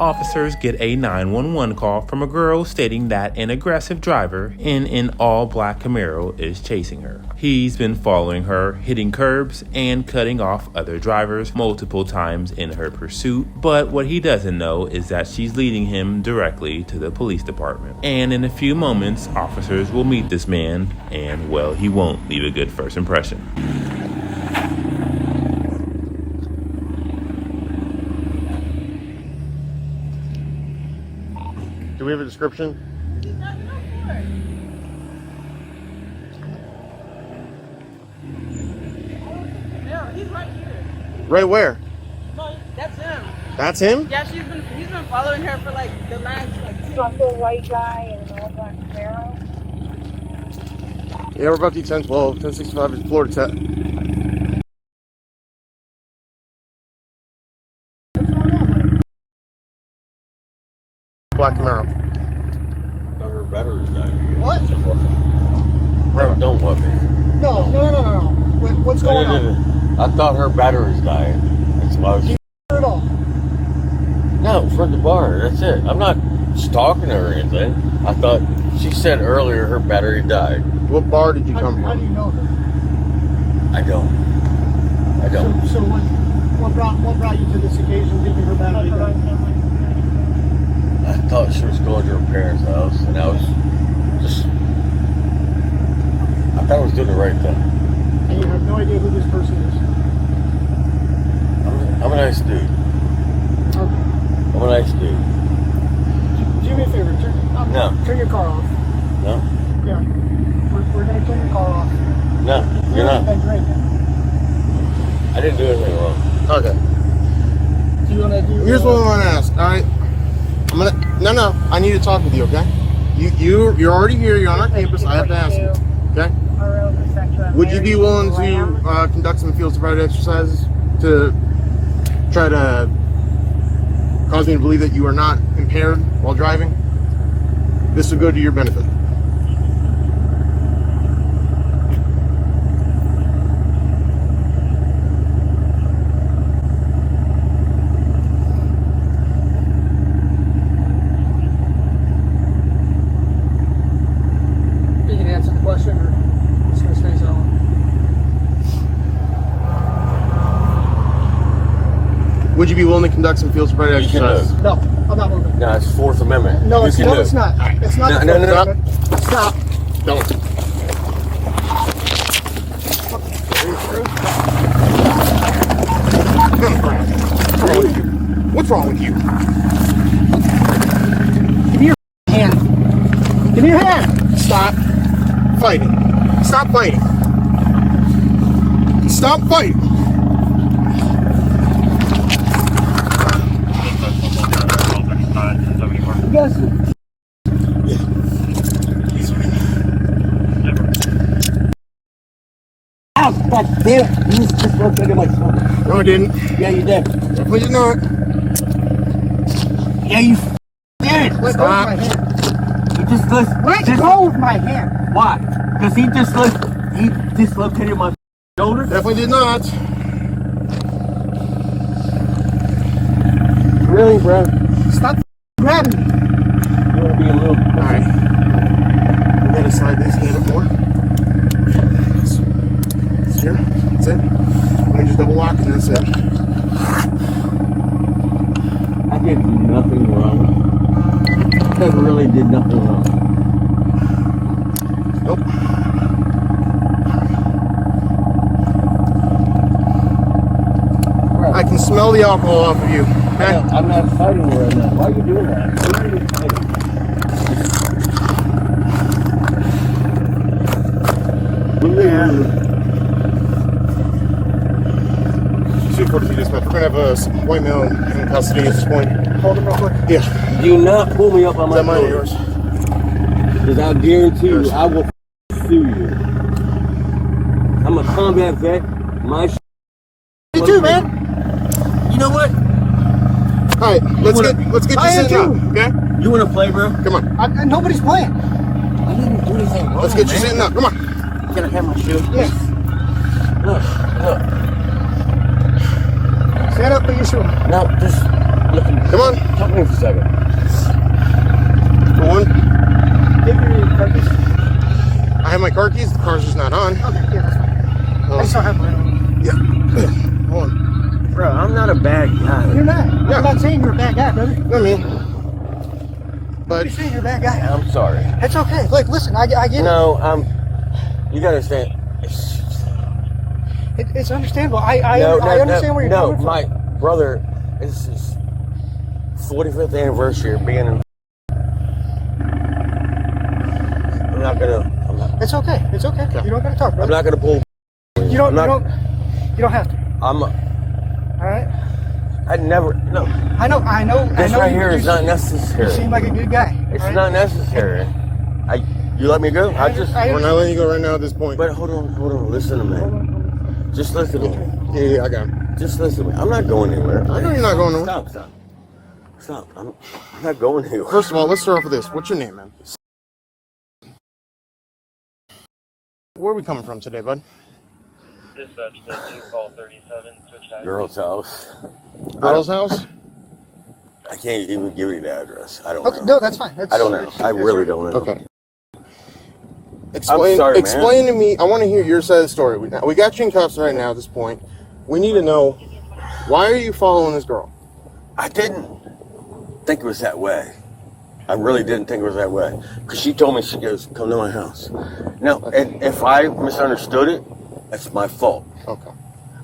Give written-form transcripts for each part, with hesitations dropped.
Officers get a 911 call from a girl stating that an aggressive driver in an all-black Camaro is chasing her. He's been following her, hitting curbs and cutting off other drivers multiple times in her pursuit, but what he doesn't know is that she's leading him directly to the police department. And in a few moments, officers will meet this man, and well, he won't leave a good first impression. Do we have a description? Yeah, he's right here. Right where? No, that's him. That's him? Yeah, he's been following her for like the last The white guy and all black Camaro. Yeah, we're about to 1012, 1065 is Florida Tech. Black Camaro. Her battery's dying. What? Bro, don't let me. No. What's going on? I thought her battery's dying. That's why I was. At all. No, from the bar. That's it. I'm not stalking her or anything. I thought she said earlier her battery died. What bar did you come How do you from? know her? I don't. So what brought you to this occasion? Giving her battery back? I thought she was going to her parents' house, and I was just. I thought I was doing the right thing. And you have no idea who this person is. I'm a nice dude. Okay. I'm a nice dude. Do me a favor. Turn your car off. No? Yeah. We're gonna turn your car off. No, you're not. Been drinking. I didn't do anything wrong. Okay. Do you wanna do? Here's what I want to ask. All right. No. I need to talk with you. Okay. You're already here. You're on our campus. I have to ask you. Okay. Would you be willing to conduct some field sobriety exercises to try to cause me to believe that you are not impaired while driving? This will go to your benefit. You can answer the question, or it's gonna stay silent. Would you be willing to conduct some field sobriety You can exercises? No, I'm not moving. No, it's Fourth Amendment. No, You it's can not. do. It's not. It's not. No, the no, Fourth no, no. Amendment. Stop. Don't. What's wrong with you? Give me your hand. Give me your hand. Stop fighting. Stop fighting. Stop fighting. Yes. Ow, God damn it. You just located my shoulder. No, I didn't. Yeah, you did. Definitely did not. Yeah, you did it. Let go of my hand. He just Let go of my hand. Why? Because he dislocated my shoulder. Definitely did not. Really, bro? Stop grabbing me. You want to be a little. Alright. We gotta slide this hand up more. It's here. That's it. Let me just double lock and that's it. I did nothing wrong. I really did nothing wrong. Nope. I can smell the alcohol off of you. Okay? I'm not fighting right now. Why are you doing that? Why are you fighting? We're gonna have a white male in custody at this point. Hold him real quick. Yeah. Do not pull me up on Is my that mine or shoulder. yours? Because I guarantee Yours. you, I will sue you. I'm a combat vet. My Me too, man. You know what? All right, let's get I you am sitting up, too. okay? You want to play, bro? Come on. Nobody's playing. I didn't do anything wrong. Let's get you man. sitting up. Come on. Can I have my shoe? Yes. Look. Stand up, put your shoe on. No, just Come on. Talk to me for a second. For one, Give me your car keys. I have my car keys. The car's just not on. Okay, yeah, that's fine. I just don't have mine on. Yeah. Hold on. Bro, I'm not a bad guy. You're not. Yeah. I'm not saying you're a bad guy, brother. I mean, but You're saying you're a bad guy. I'm sorry. It's okay. Look, listen, I get it. No, you gotta understand. It's understandable. I understand where you're coming from. My brother, it's his 45th anniversary of being in. I'm not. It's okay. It's okay. You don't gotta talk, brother. I'm not gonna pull. You don't have to. I'm. All right. I never. No. I know. This right here is not You necessary. seem like a good guy. It's all right? not necessary. You let me go? we're not letting you go right now at this point. But hold on. Listen to me. Just listen to me. Yeah, I got him. Just listen to me. I'm not going anywhere. I know you're not going nowhere. Stop. I'm not going anywhere. First of all, let's start off with this. What's your name, man? Where are we coming from today, bud? Dispatch, you call 37, switch time. Girl's house. Girl's house? I can't even give you the address. I don't Okay, know. no, that's fine. I don't know. I really don't know. Okay. Explain to me. I want to hear your side of the story. We got you in cuffs right now at this point. We need to know, why are you following this girl? I didn't think it was that way. I really didn't think it was that way. Because she told me, she goes, come to my house. Now, and if I misunderstood it, that's my fault. Okay.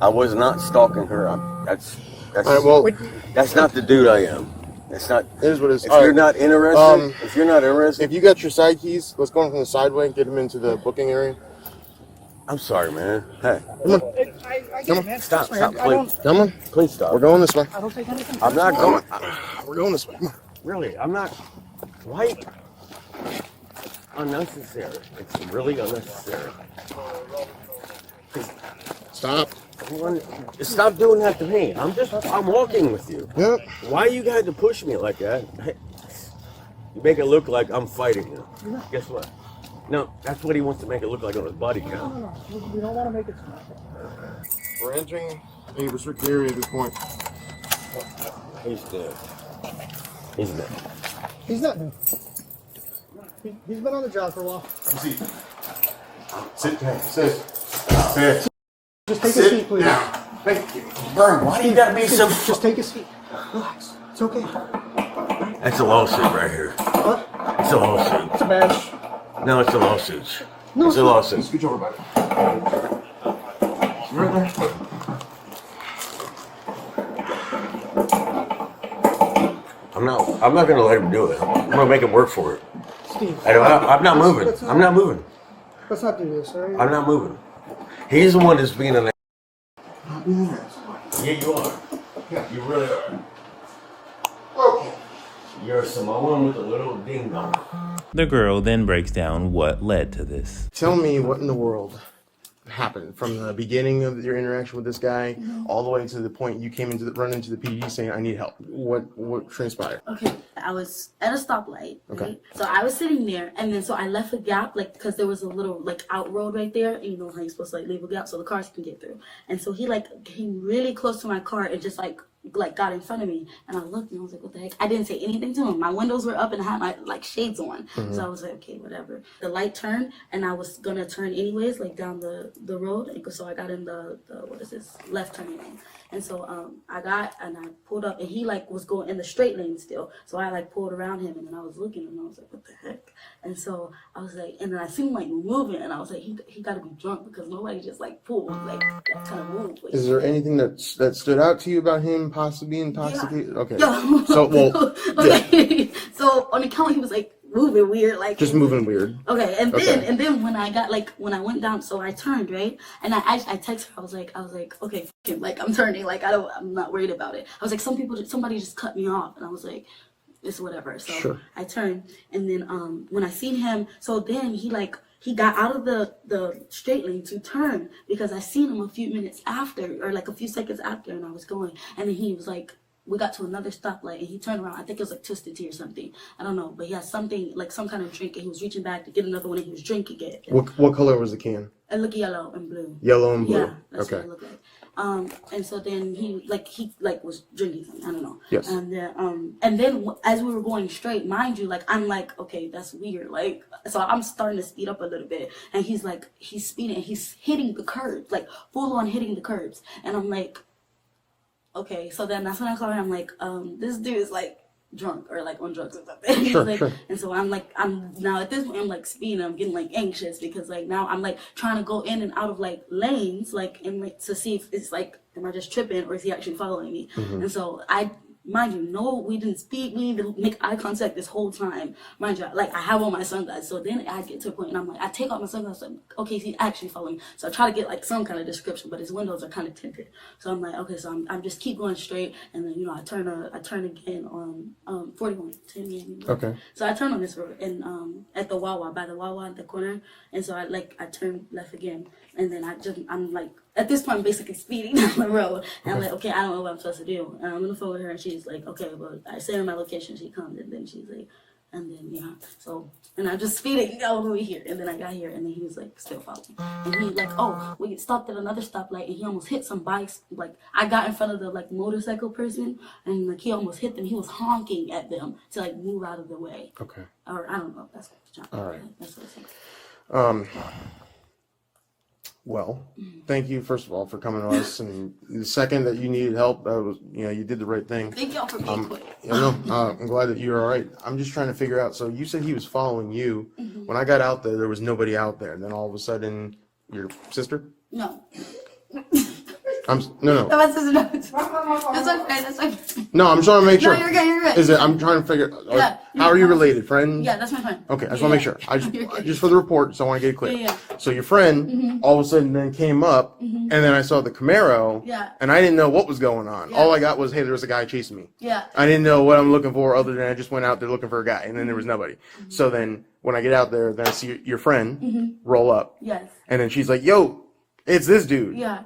I was not stalking her. That's All right, well, that's not the dude I am. That's not. it is what it is. If All you're right. not interested, If you got your side keys, let's go in from the sideway and get them into the booking area. I'm sorry, man. Hey, Come on. I get Come it, on. man. stop, Trust me, stop, I don't. please. Come on. Please stop. We're going this way. I don't take anything. I'm not going. We're going this way. Come on. Really, I'm not. Why? Unnecessary. It's really unnecessary. Stop. Stop doing that to me. I'm walking with you. Yep. Why you got to push me like that? Hey, you make it look like I'm fighting you. Guess what? No, that's what he wants to make it look like on his body cam. No. We don't want to make it. We're entering a restricted area at this point. He's dead. He's dead. He's not new. He's been on the job for a while. Sit down. Sit. Just take a seat, please. Down. Thank you. Burn, why do you gotta be so... Just take a seat. Relax. It's okay. That's a lawsuit right here. What? It's a lawsuit. It's a badge. No, it's a lawsuit. No, It's a lawsuit. Scooch over, buddy. I'm not gonna let him do it. I'm gonna make him work for it. Steve. I'm not moving. I'm not moving. Let's not do this, all right? I'm not moving. He's the one that's being an... Yeah, you are. Yeah. You really are. Okay. You're a Samoan with a little ding dong. The girl then breaks down what led to this. Tell me what in the world happened from the beginning of your interaction with this guy all the way to the point you came run into the PD saying, I need help. What transpired? Okay, I was at a stoplight, right? Okay. So I was sitting there, and then so I left a gap, like, because there was a little, like, out road right there, and you know how you're supposed to, like, leave a gap so the cars can get through. And so he, like, came really close to my car and just, like got in front of me, and I looked and I was like, what the heck? I didn't say anything to him. My windows were up and I had my like shades on. So I was like, okay, whatever. The light turned and I was gonna turn anyways, like down the road. And so I got in the what is this, left turning lane. And so I pulled up and he like was going in the straight lane still. So I like pulled around him and then I was looking and I was like, what the heck? And so I was like, and then I seen him like moving and I was like, he gotta be drunk because nobody just like pulled like that kind of move. Like, Is there anything that stood out to you about him possibly intoxicated? Yeah. Okay. Yeah. So, well, okay. Yeah. So on the count, he was like moving weird, like Just moving weird. Okay, and then when I went down, so I turned right, and I texted her. I was like, okay, f him, like I'm turning, like I'm not worried about it. I was like, somebody just cut me off, and I was like, it's whatever. So Sure. I turned, and then when I seen him, so then he got out of the straight lane to turn because I seen him a few minutes after, or like a few seconds after, and I was going, and then he was like, we got to another stoplight and he turned around. I think it was like Twisted Tea or something. I don't know, but he had something like some kind of drink and he was reaching back to get another one and he was drinking it. What color was the can? It looked yellow and blue. Yellow and blue. Yeah, that's okay. what it looked like. And so then he was drinking something, I don't know. Yes. And then as we were going straight, mind you, like I'm like, okay, that's weird. Like, so I'm starting to speed up a little bit, and he's speeding, and he's hitting the curbs, like full on hitting the curbs, and I'm like, okay. So then that's when I call her. I'm like, this dude is like drunk or like on drugs or something. Sure. And so I'm now at this point I'm like speeding. I'm getting like anxious because like now I'm like trying to go in and out of like lanes, like to see if it's like, am I just tripping or is he actually following me? And so mind you, no, we didn't speak. We didn't make eye contact this whole time. Mind you, like I have on my sunglasses. So then I get to a point and I'm like, I take off my sunglasses. Like, okay, he's actually following me. So I try to get like some kind of description, but his windows are kind of tinted. So I'm like, okay, so I'm just keep going straight, and then I turn again on 41. Okay. So I turn on this road and at the Wawa, by the Wawa at the corner, and so I turn left again, and then I'm like. At this point, I'm basically speeding down the road. And I'm like, okay, I don't know what I'm supposed to do. And I'm on the phone with her, and she's like, okay, well, I send her my location. She comes, and then she's like, and then, yeah. So, and I'm just speeding all the way here. And then I got here, and then he was like, still following. And he like, oh, we stopped at another stoplight, and he almost hit some bikes. Like, I got in front of the like motorcycle person, and like he almost hit them. He was honking at them to like move out of the way. Okay. Or I don't know if that's what All right. That's what it says. Well, thank you, first of all, for coming to us. And the second that you needed help, you did the right thing. Thank y'all for being quick. I'm glad that you're all right. I'm just trying to figure out. So you said he was following you. When I got out there was nobody out there. And then all of a sudden, your sister? No. No. That's okay. That's okay. No, I'm trying to make sure. No, you're good. You're good. Is it? I'm trying to figure. Yeah. How are you related, friend? Yeah, that's my friend. Okay, I just want to make sure. Just for the report, so I want to get it clear. Yeah. So your friend all of a sudden then came up, and then I saw the Camaro, Yeah. and I didn't know what was going on. Yeah. All I got was, hey, there was a guy chasing me. Yeah. I didn't know what I'm looking for, other than I just went out there looking for a guy, and then there was nobody. So then when I get out there, then I see your friend roll up, Yes. and then she's like, "Yo, it's this dude." Yeah.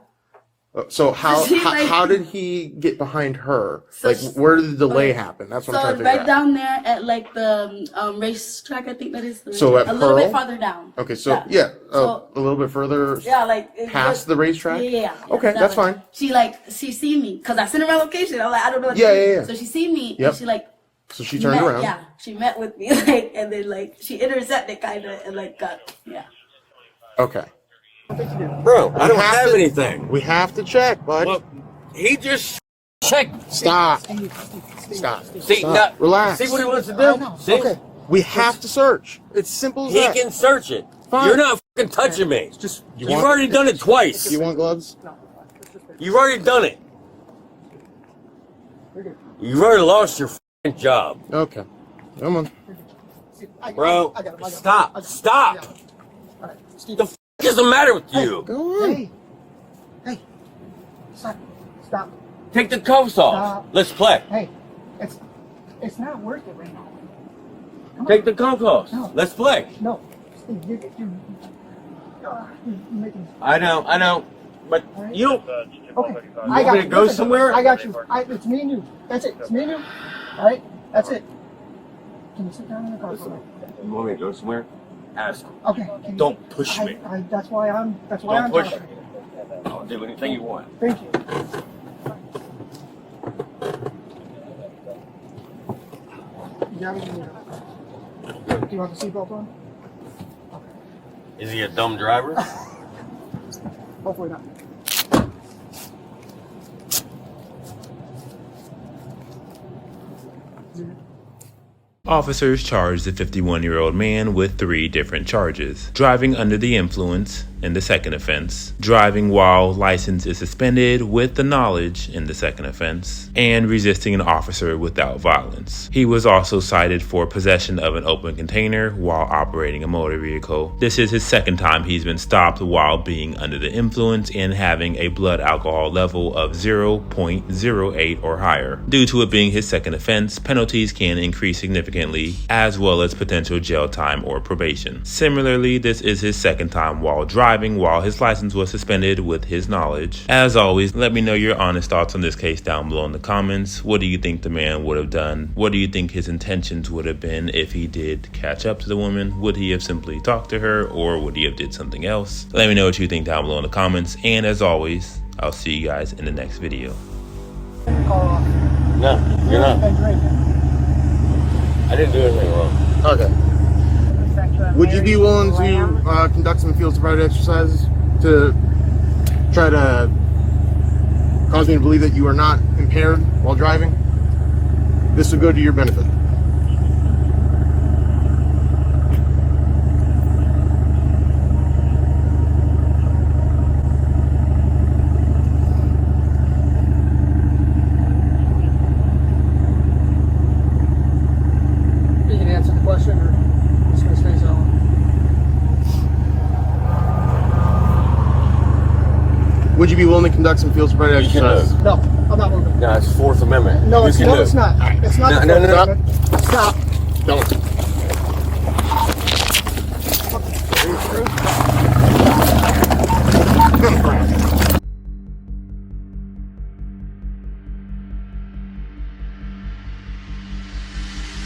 So how Like- how did he get behind her? So Like, where did the delay happen? That's what I'm So trying to figure right out. down there at like the racetrack, I think that is. So at a little bit Pearl? farther down. Okay, so yeah, So- a little bit further Yeah, like past the racetrack. Yeah. Okay, that's fine. She seen me because I sent her my location. I'm like, I don't know what to Yeah, do. yeah, yeah. So she seen me Yep. and she like. So she turned met, around. Yeah, she met with me like, and then like she intercepted kind of and like got Okay. Bro, I don't have anything. We have to check, bud. Look, he just checked. Stop. Stop. See, Stop. now, Relax. see what he wants to do? See? Okay. We have to search. It's simple as He that. can search it. Fine. You're not fucking touching me. Just You've already done it twice. You want gloves? You've already done it. You've already lost your fucking job. Okay. Come on. Bro, I got him. stop. Stop. All right, Steve. The is the matter with you? Go on. Hey. Stop. Take the cuffs off. Stop. Let's play. Hey. It's not worth it right now. Come Take on. the cuffs off. No. Let's play. No. Steve, you're making. I know. But you don't. Okay. You want me to go somewhere? I got you. It's me and you. That's it. It's me and you. All right. That's it. Can you sit down in the car for a minute? You want me to go somewhere? Ask. Okay. Can you- Don't push me. That's why I'm. Don't push me. talking. I'll do anything you want. Thank you. You got it. Do you want the seatbelt on? Is he a dumb driver? Hopefully not. Officers charged the 51-year-old man with 3 different charges: driving under the influence in the second offense, driving while license is suspended with the knowledge in the second offense, and resisting an officer without violence. He was also cited for possession of an open container while operating a motor vehicle. This is his second time he's been stopped while being under the influence and having a blood alcohol level of 0.08 or higher. Due to it being his second offense, penalties can increase significantly, as well as potential jail time or probation. Similarly, this is his second time while driving while his license was suspended with his knowledge. As always, let me know your honest thoughts on this case down below in the comments. What do you think the man would have done? What do you think his intentions would have been if he did catch up to the woman? Would he have simply talked to her, or would he have did something else? Let me know what you think down below in the comments, and as always, I'll see you guys in the next video. Turn your car off. No, you're not. Been drinking. I didn't do anything wrong. Okay. Would you be willing to conduct some field sobriety exercises to try to cause me to believe that you are not impaired while driving? This will go to your benefit. You can answer the question or just gonna stay silent. Would you be willing to conduct some field sobriety You can exercises? move. No, I'm not moving. No, it's Fourth Amendment. No, You it's can no, move. it's not. It's not. No, the no, no, Fourth no. Amendment. Stop. Don't.